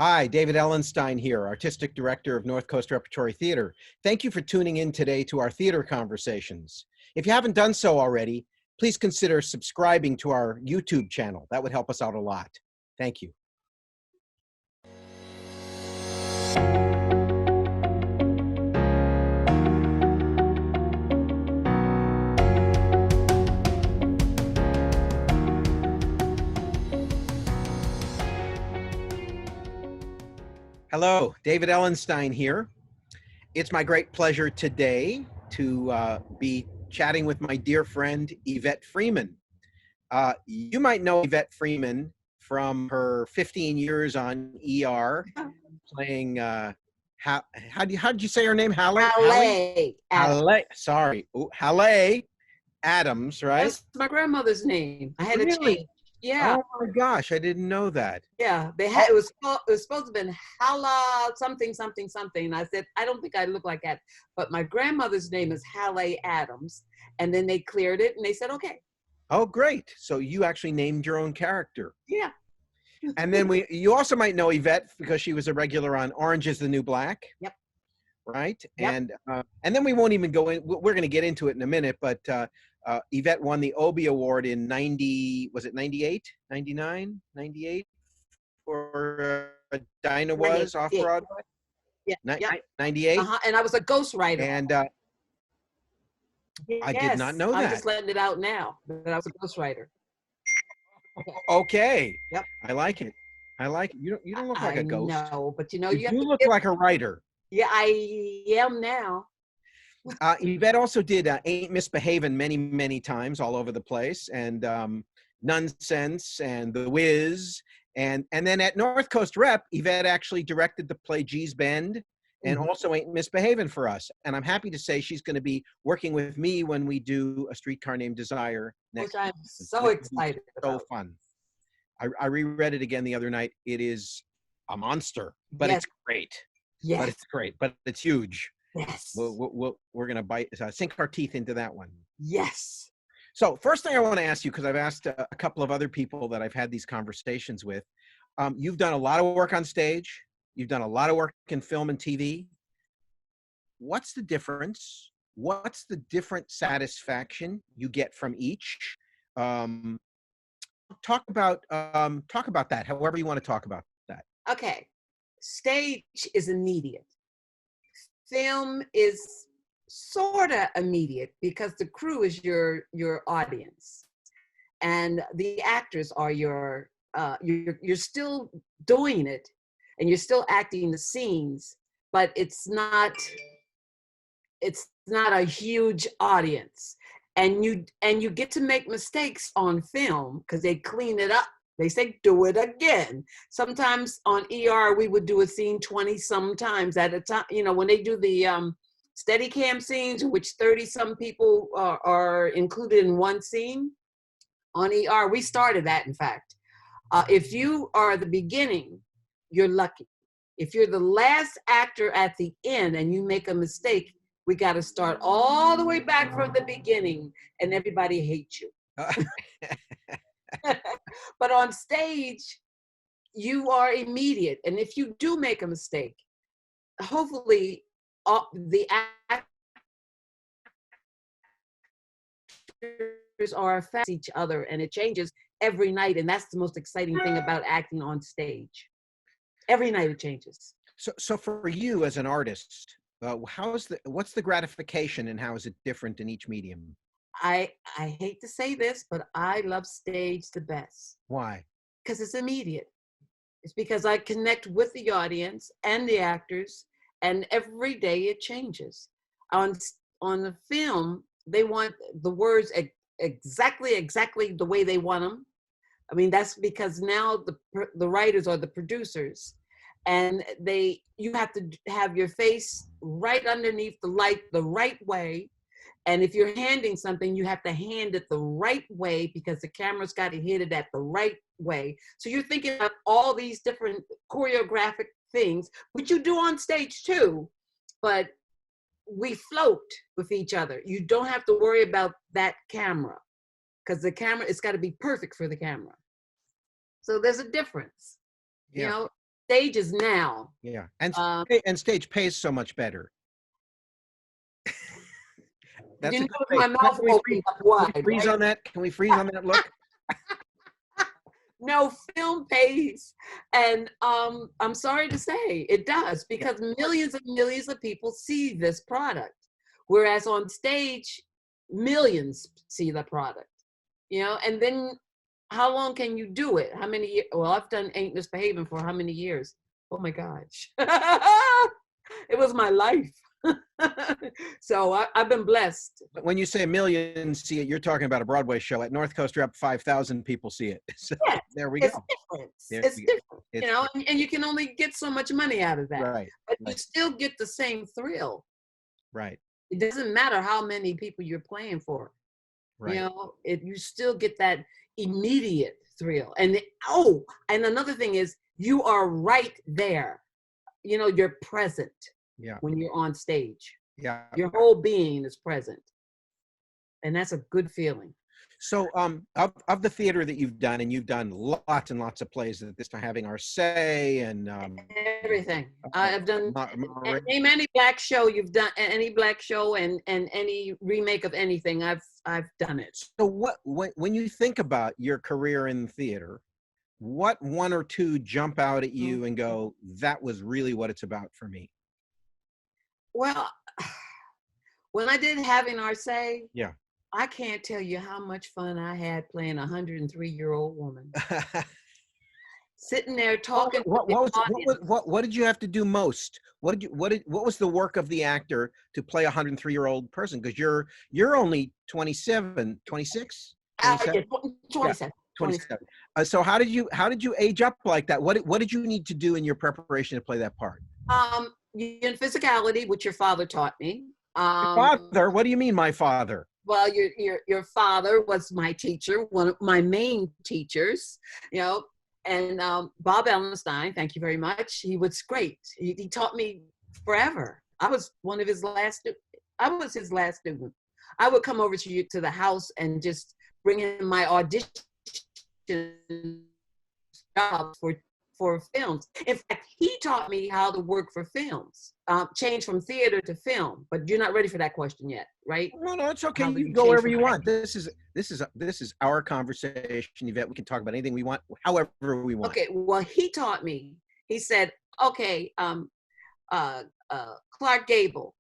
Hi, David Ellenstein here, Artistic Director of North Coast Repertory Theater. Thank you for tuning in today to our theater conversations. If you haven't done so already, please consider subscribing to our YouTube channel. That would help us out a lot. Thank you. Hello, David Ellenstein here. It's my great pleasure today to be chatting with my dear friend, Yvette Freeman. You might know Yvette Freeman from her 15 years on ER, playing, how did you say her name? Haleh Adams. Haleh, sorry. Ooh, Haleh Adams, right? That's my grandmother's name. I had to change. Yeah. Oh my gosh, I didn't know that. Yeah. They had it was supposed to have been Hala something something something. And I said, I don't think I look like that. But my grandmother's name is Haleh Adams. And then they cleared it and they said, okay. Oh, great. So you actually named your own character. Yeah. And then you also might know Yvette because she was a regular on Orange is the New Black. Yep. Right. Yep. And then we won't even go in. We're going to get into it in a minute, but Yvette won the Obie Award in 98, 99, 98 for Dinah Was off Broadway. Yeah. 98. And I was a ghostwriter. And yes, I did not know that. I'm just letting it out now that I was a ghostwriter. Okay. Yep. I like it. I like it. You don't look like a ghost. No, but you know, you look like a writer. Yeah, I am now. Yvette also did Ain't Misbehavin' many, many times all over the place, and Nonsense and The Wiz. And then at North Coast Rep, Yvette actually directed the play G's Bend and also Ain't Misbehavin' for us. And I'm happy to say she's going to be working with me when we do A Streetcar Named Desire next. Which I'm so excited about. So fun. I reread it again the other night. It is a monster, but it's great. Yes. But it's great, but it's huge. Yes. We're going to sink our teeth into that one. Yes. So first thing I want to ask you, because I've asked a couple of other people that I've had these conversations with, you've done a lot of work on stage. You've done a lot of work in film and TV. What's the difference? What's the different satisfaction you get from each? Talk about that, however you want to talk about that. Okay. Stage is immediate. Film is sort of immediate because the crew is your audience, and the actors are you're still doing it, and you're still acting the scenes, but it's not a huge audience, and you get to make mistakes on film because they clean it up. They say, do it again. Sometimes on ER, we would do a scene 20 some times at a time. You know, when they do the steady cam scenes, in which 30 some people are included in one scene, on ER, we started that, in fact. If you are the beginning, you're lucky. If you're the last actor at the end and you make a mistake, we got to start all the way back from the beginning, and everybody hates you. But on stage, you are immediate. And if you do make a mistake, hopefully the actors are affecting each other, and it changes every night. And that's the most exciting thing about acting on stage. Every night it changes. So for you as an artist, what's the gratification, and how is it different in each medium? I hate to say this, but I love stage the best. Why? Because it's immediate. It's because I connect with the audience and the actors, and every day it changes. On the film, they want the words exactly the way they want them. I mean, that's because now the writers are the producers, and you have to have your face right underneath the light the right way. And if you're handing something, you have to hand it the right way because the camera's got to hit it at the right way. So you're thinking about all these different choreographic things, which you do on stage too, but we float with each other. You don't have to worry about that camera because the camera, it's got to be perfect for the camera. So there's a difference. You know, stages now. Yeah, and Um, stage pays so much better. That's you a good notice face. my mouth opened up Can we wide, freeze right? on that? Can we freeze on that look? No, film pays, and I'm sorry to say it does, Yeah. because millions and millions of people see this product, whereas on stage, millions see the product. You know, and then how long can you do it? How many years? Well, I've done Ain't Misbehaving for how many years? Oh my gosh. It was my life. So I've been blessed. When you say a million see it, you're talking about a Broadway show. At North Coast Rep, 5,000 people see it. So Yes, there we it's go. different. There It's we go. different, It's you know, and you can only get so much money out of that. right, But you right, still get the same thrill. right, It doesn't matter how many people you're playing for. You right. know, you still get that immediate thrill. And and another thing is, you are right there. You know, you're present Yeah, when you're on stage. yeah. Your whole being is present, and that's a good feeling. So, of the theater that you've done, and you've done lots and lots of plays at this time, having our say, and Everything uh, I've done. Ma- Ma- Name any black show you've done. Any black show and any remake of anything. I've done it. so when you think about your career in theater, what one or two jump out at you and go, that was really what it's about for me? Well, when I did Having Our Say, Yeah. I can't tell you how much fun I had playing a 103-year-old woman. Sitting there talking with the audience. What did you have to do most? What was the work of the actor to play a 103-year-old person? Because you're only 27, 26, Yeah, 27? 27. 27. So how did you age up like that? What did you need to do in your preparation to play that part? In physicality, which your father taught me. My father? What do you mean, my father? Well, your father was my teacher, one of my main teachers, you know, and Bob Ellenstein, thank you very much. He was great. He taught me forever. I was his last student. I would come over to the house and just bring him my audition jobs for films. In fact, he taught me how to work for films, change from theater to film. But you're not ready for that question yet, right? No, it's okay. How You do can go change wherever from you want. acting? This is our conversation, Yvette. We can talk about anything we want, however we want. Okay, well, he taught me. He said, okay, Clark Gable.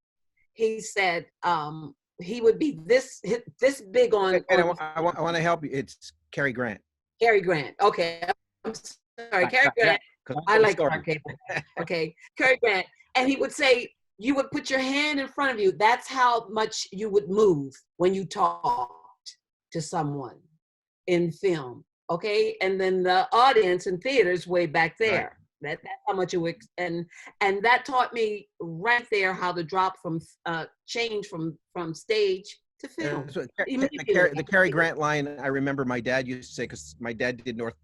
He said he would be this big on. And I want to help you. It's Cary Grant. Cary Grant. Okay, I'm sorry, Cary Grant. I like Clark Gable. Okay, Cary Grant. And he would say, you would put your hand in front of you. That's how much you would move when you talked to someone in film. Okay, and then the audience in theaters way back there. Right. That's how much it would, and that taught me right there how to drop from change from stage to film. The Cary Grant line, I remember my dad used to say, because my dad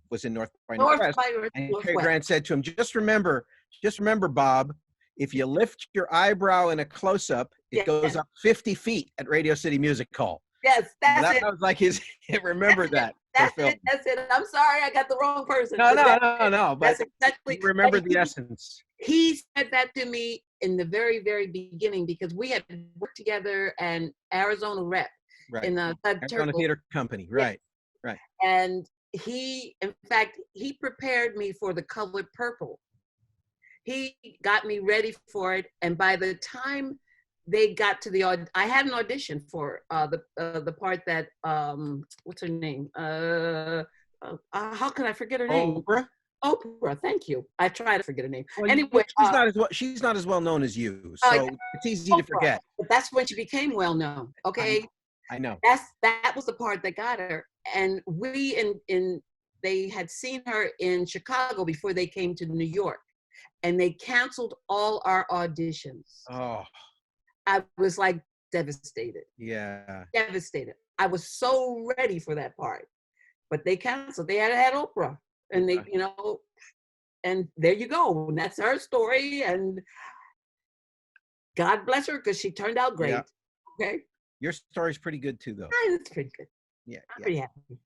was in North by Northwest, and Cary Grant said to him, just remember, Bob, if you lift your eyebrow in a close-up, it goes up 50 feet at Radio City Music Hall. Yes, that was like his. Remember that. That's it. I'm sorry, I got the wrong person. No. But that's exactly. Remember the essence. He said that to me in the very, very beginning, because we had worked together and Arizona Rep in the Arizona Theater Company. Right. And he, in fact, he prepared me for The Colored Purple. He got me ready for it, and by the time they got to I had an audition for the part that what's her name? How can I forget her name? Oprah. Thank you. I try to forget her name. Well, anyway, she's not as well known as you, so it's easy to forget. But that's when she became well known. Okay, I know. That was the part that got her, and they had seen her in Chicago before they came to New York, and they canceled all our auditions. Oh. I was like devastated. Yeah. Devastated. I was so ready for that part, but they canceled. They had Oprah, and they, and there you go. And that's her story. And God bless her, because she turned out great. Yeah. Okay. Your story's pretty good too, though. It's pretty good. Yeah. I'm pretty happy.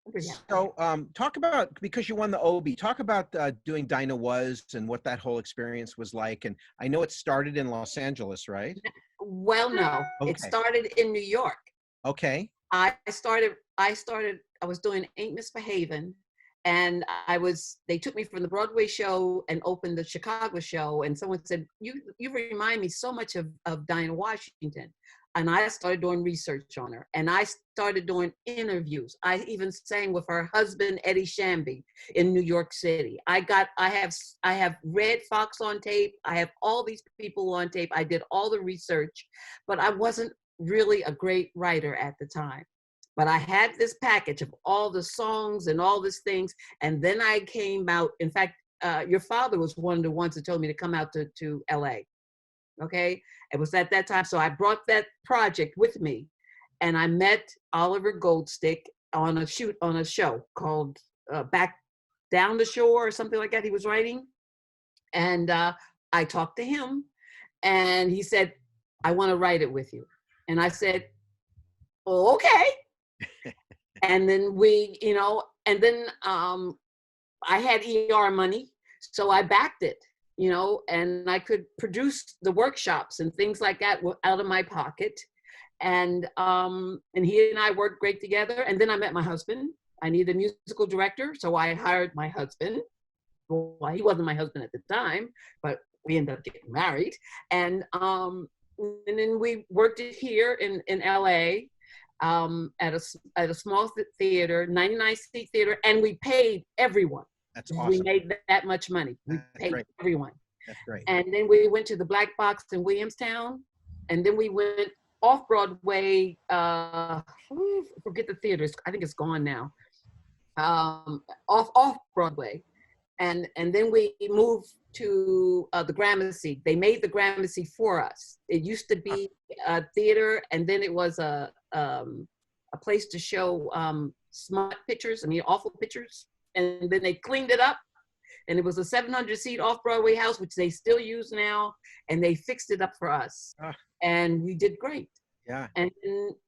I'm pretty happy. So talk about, because you won the Obie, talk about doing Dinah Was and what that whole experience was like. And I know it started in Los Angeles, right? Well, no, it Okay. started in New York. Okay. I was doing Ain't Misbehavin', and they took me from the Broadway show and opened the Chicago show, and someone said, you remind me so much of Dinah Washington. And I started doing research on her, and I started doing interviews. I even sang with her husband, Eddie Shamby, in New York City. I have Red Fox on tape. I have all these people on tape. I did all the research, but I wasn't really a great writer at the time. But I had this package of all the songs and all these things, and then I came out. In fact, your father was one of the ones that told me to come out to LA. Okay, it was at that time. So I brought that project with me, and I met Oliver Goldstick on a show called Back Down the Shore or something like that. He was writing, and I talked to him, and he said, I want to write it with you. And I said, oh, okay. And then I had ER money, so I backed it. And I could produce the workshops and things like that out of my pocket. And he and I worked great together. And then I met my husband. I needed a musical director, so I hired my husband. Well, he wasn't my husband at the time, but we ended up getting married. And then we worked it here in LA at a small theater, 99-seat theater, and we paid everyone. That's awesome. We made that much money. We paid everyone. That's great. And then we went to the Black Box in Williamstown, and then we went off Broadway. Forget the theaters. I think it's gone now. Off Broadway, and then we moved to the Gramercy. They made the Gramercy for us. It used to be a theater, and then it was a place to show smut pictures. Awful pictures. And then they cleaned it up, and it was a 700-seat off-Broadway house, which they still use now, and they fixed it up for us. And we did great. Yeah. And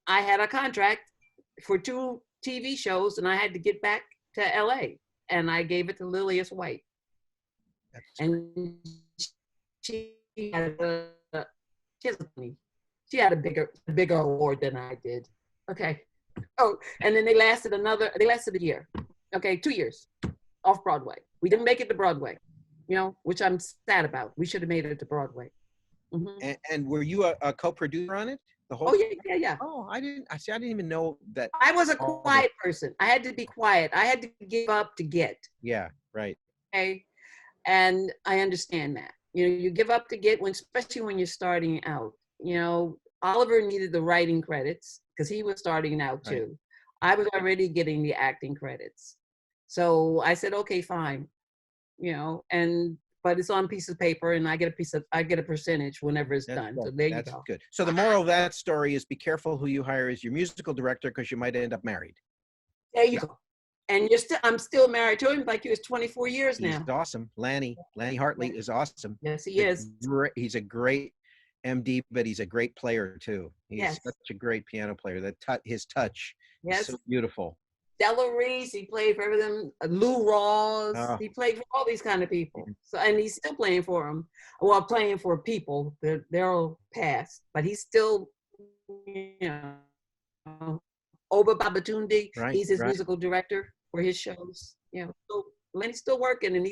I had a contract for 2 TV shows, and I had to get back to LA, and I gave it to Lilias White. And she had a bigger award than I did. Okay. Oh, and then they lasted a year. Okay, 2 years off Broadway. We didn't make it to Broadway, which I'm sad about. We should have made it to Broadway. Mm-hmm. And were you a co-producer on it? The whole? Oh yeah. Oh, I didn't even know that. I was a quiet person. I had to be quiet. I had to give up to get. Yeah, right. Okay, and I understand that. You give up to get, especially when you're starting out. Oliver needed the writing credits because he was starting out too. Right. I was already getting the acting credits. So I said, okay, fine, but it's on a piece of paper, and I get a percentage whenever it's done. Good. So there That's you go. Good. So the moral of that story is be careful who you hire as your musical director, because you might end up married. There you go. And I'm still married to him, like he was 24 years now. He's awesome. Lanny Hartley is awesome. Yes, he is. He's a great MD, but he's a great player too. He's such a great piano player. His touch is so beautiful. Della Reese, he played for them. Lou Rawls, he played for all these kind of people. So, and he's still playing for them. Well, playing for people. They're all past, but he's still, Oba Babatunde. Right, he's his musical director for his shows. So Lenny's still working, and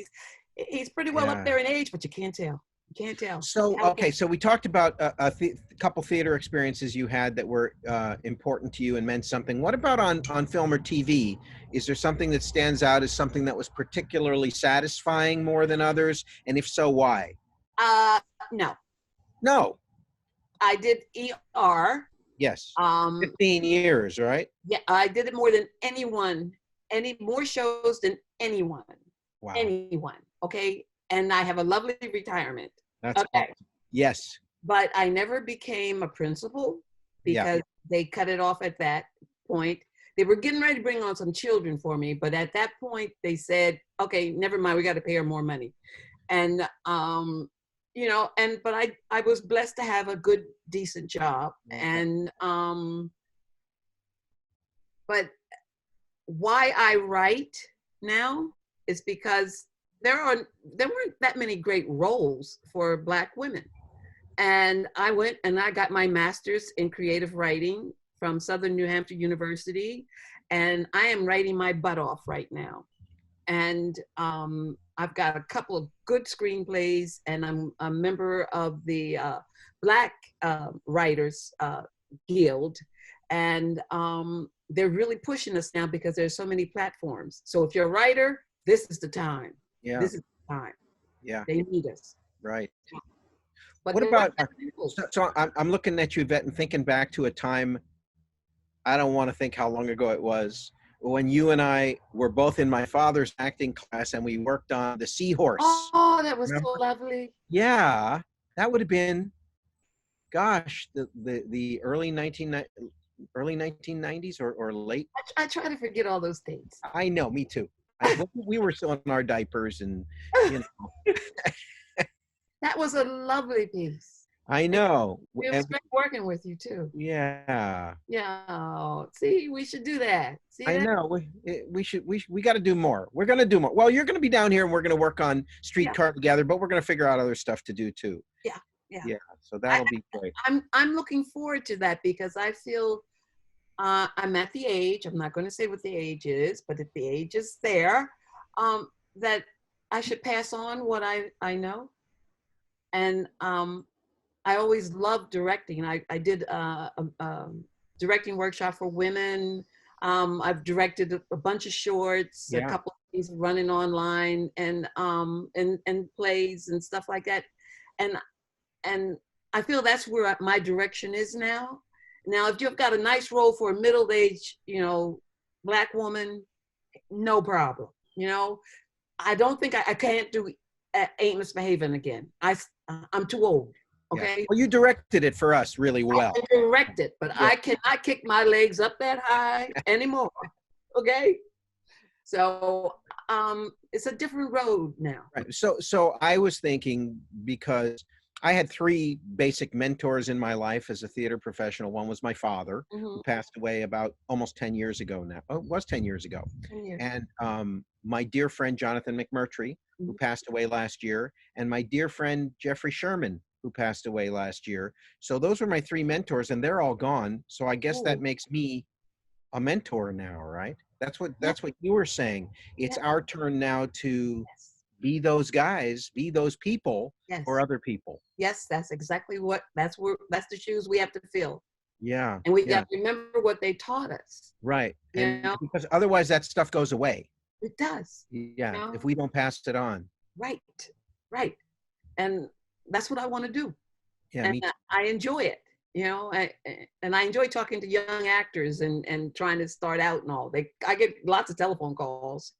he's pretty well up there in age, but you can't tell. You can't tell. So, okay, so we talked about a couple theater experiences you had that were important to you and meant something. What about on film or TV? Is there something that stands out as something that was particularly satisfying more than others? And if so, why? No. No. I did ER. Yes. 15 years, right? Yeah, I did it more than anyone. More shows than anyone. Wow. Anyone. Okay. And I have a lovely retirement. That's okay. Awesome. Yes. But I never became a principal because they cut it off at that point. They were getting ready to bring on some children for me, but at that point they said, okay, never mind, we got to pay her more money. And, but I was blessed to have a good, decent job. And, but why I write now is because there weren't that many great roles for Black women. And I went and I got my master's in creative writing from Southern New Hampshire University. And I am writing my butt off right now. And I've got a couple of good screenplays, and I'm a member of the Black Writers Guild. And they're really pushing us now because there's so many platforms. So if you're a writer, this is the time. Yeah. This is the time. Yeah. They need us. Right. But what about, so I'm looking at you, Yvette, and thinking back to a time, I don't want to think how long ago it was, when you and I were both in my father's acting class and we worked on The Seahorse. Oh, that was Remember? so lovely. Yeah, that would have been, gosh, the early 1990s or late. I try to forget all those dates. I know, me too. We were still in our diapers, and you know. That was a lovely piece. I know. It was great working with you too. Yeah. Yeah. See, we should do that. See that? I know. We got to do more. We're going to do more. Well, you're going to be down here and we're going to work on Streetcar together, but we're going to figure out other stuff to do too. Yeah. Yeah. Yeah. So that'll be great. I'm looking forward to that because I feel I'm at the age, I'm not going to say what the age is, but if the age is there, that I should pass on what I know. And I always loved directing. I did a directing workshop for women. I've directed a bunch of shorts, a couple of things running online, and plays and stuff like that. And I feel that's where my direction is now. Now, if you've got a nice role for a middle-aged, Black woman, no problem. I don't think I can't do Ain't Misbehaving again. I'm too old. Okay. Yeah. Well, you directed it for us really well. I directed, but I cannot kick my legs up that high anymore. Okay. So it's a different road now. Right. So I was thinking, because I had three basic mentors in my life as a theater professional. One was my father, who passed away about almost 10 years ago now. Oh, it was 10 years ago. 10 years. And my dear friend, Jonathan McMurtry, who passed away last year, and my dear friend, Jeffrey Sherman, who passed away last year. So those were my three mentors, and they're all gone. So I guess that makes me a mentor now, right? That's what you were saying. It's our turn now to be those guys, be those people for other people. Yes, that's exactly that's the shoes we have to fill. Yeah. And we got to remember what they taught us. Right. And because otherwise that stuff goes away. It does. Yeah. If we don't pass it on. Right. Right. And that's what I want to do. Yeah. And I enjoy it. And I enjoy talking to young actors and trying to start out and all. I get lots of telephone calls,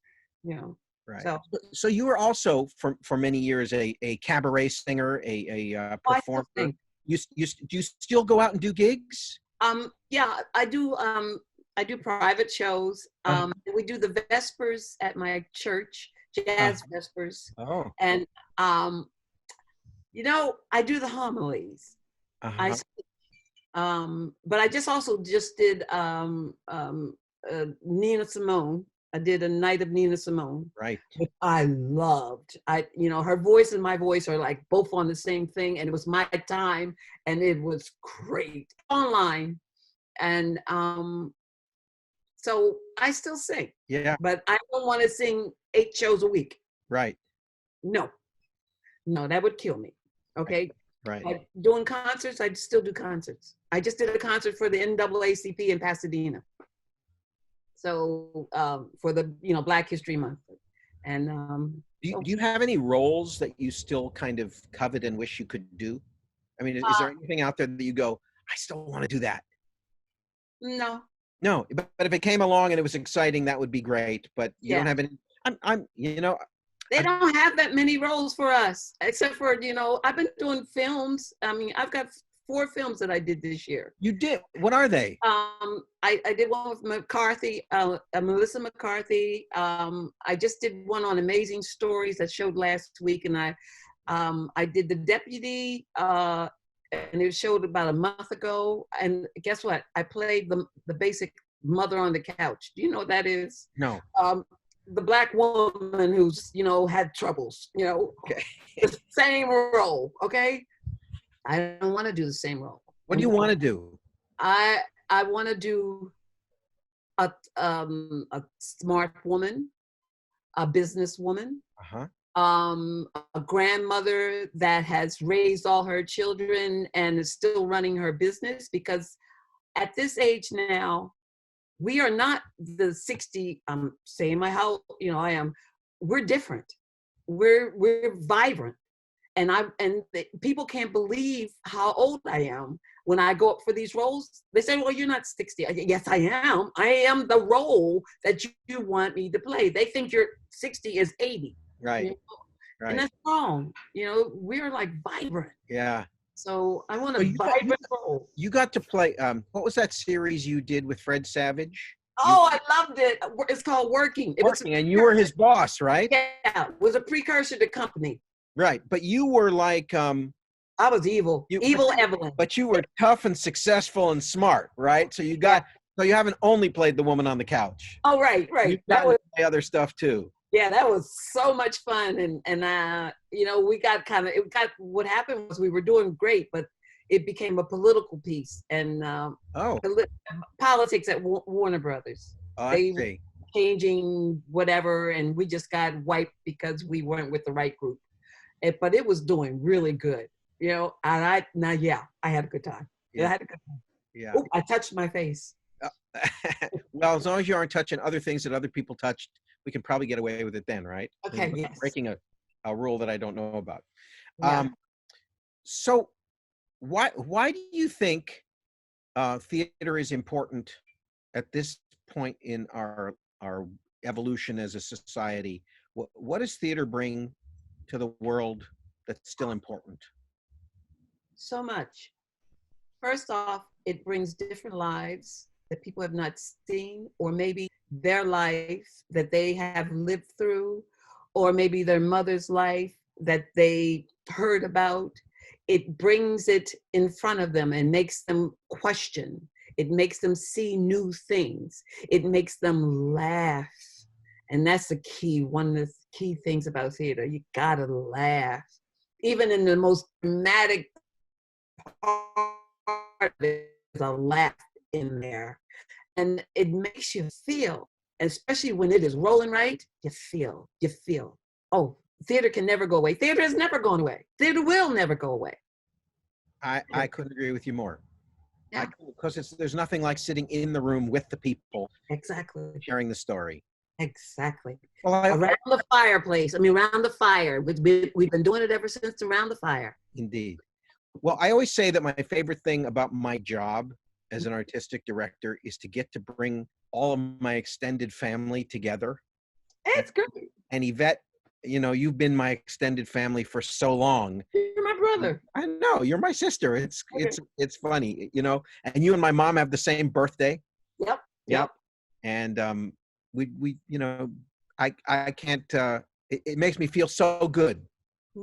Right. So you were also for many years a cabaret singer, a performer. Do you still go out and do gigs? Yeah, I do. I do private shows. We do the Vespers at my church, jazz Vespers. Oh. And I do the homilies. But I just did Nina Simone. I did a night of Nina Simone. Right. Which I loved. Her voice and my voice are like both on the same thing, and it was my time, and it was great. Online. And so I still sing. Yeah. But I don't want to sing 8 shows a week. Right. No, that would kill me. Okay. Right. Doing concerts, I still do concerts. I just did a concert for the NAACP in Pasadena. So for the Black History Month. And do you have any roles that you still kind of covet and wish you could do? I mean, is there anything out there that you go, I still want to do that? No. No, but if it came along and it was exciting, that would be great. But you don't have any. They don't have that many roles for us, except for I've been doing films. I mean, I've got 4 films that I did this year. You did? What are they? I did one with McCarthy, Melissa McCarthy. I just did one on Amazing Stories that showed last week, and I did The Deputy, and it showed about a month ago. And guess what? I played the basic mother on the couch. Do you know what that is? No. The Black woman who's, had troubles, Okay. the same role. Okay. I don't want to do the same role. What do you want to do? I want to do a smart woman, a businesswoman, a grandmother that has raised all her children and is still running her business, because at this age now, we are not the 60, I'm saying how I am. We're different. We're vibrant. And people can't believe how old I am when I go up for these roles. They say, well, you're not 60. Yes, I am. I am the role that you want me to play. They think you're 60 is 80. Right. Right. And that's wrong. We're like vibrant. Yeah. So I want a vibrant role. You got to play, what was that series you did with Fred Savage? Oh, I loved it. It's called Working. And you were his boss, right? Yeah. It was a precursor to Company. Right. But you were like... I was evil. Evil Evelyn. But you were tough and successful and smart, right? So you haven't only played the woman on the couch. Oh, right. That was the other stuff too. Yeah, that was so much fun. And we got what happened was we were doing great, but it became a political piece and politics at Warner Brothers. They were changing whatever, and we just got wiped because we weren't with the right group. But it was doing really good, and I had a good time. Yeah. I had a good time. Yeah. Ooh, I touched my face. Well, as long as you aren't touching other things that other people touched, we can probably get away with it then, right? Okay, yes. Breaking a rule that I don't know about. Yeah. So why do you think theater is important at this point in our evolution as a society? What does theater bring to the world that's still important? So much. First off, it brings different lives that people have not seen, or maybe their life that they have lived through, or maybe their mother's life that they heard about. It brings it in front of them and makes them question. It makes them see new things. It makes them laugh. And that's the key, one of the key things about theater. You gotta laugh. Even in the most dramatic part, there's a laugh in there. And it makes you feel, especially when it is rolling right, you feel. Oh, theater can never go away. Theater has never gone away. Theater will never go away. I couldn't agree with you more. Yeah. Because there's nothing like sitting in the room with the people. Exactly. Sharing the story. Exactly. Well, around the fireplace. Around the fire. We've been doing it ever since around the fire. Indeed. Well, I always say that my favorite thing about my job as an artistic director is to get to bring all of my extended family together. It's good. And Yvette, you've been my extended family for so long. You're my brother. I know, you're my sister. It's funny, and you and my mom have the same birthday. Yep. And we I can't it makes me feel so good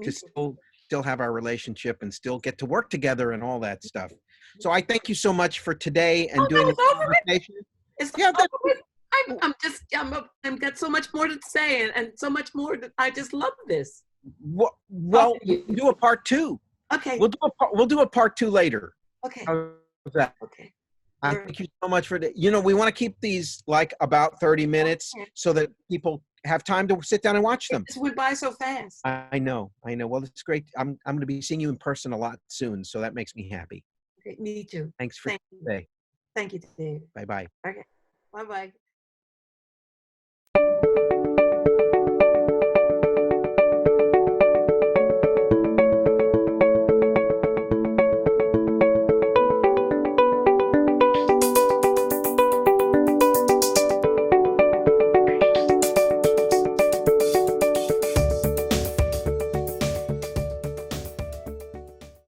to still have our relationship and still get to work together and all that stuff. So I thank you so much for today and doing this conversation. I've got so much more to say and so much more that I just love this. Well, we'll do a part 2. Okay. We'll do a part 2 later. Okay. How's that? Okay. Thank you so much for we want to keep these like about 30 minutes so that people have time to sit down and watch them. This went by so fast. I know. Well, it's great. I'm going to be seeing you in person a lot soon, so that makes me happy. Okay, me too. Thanks for today. Thank you, Dave. Bye-bye. Okay. Bye-bye.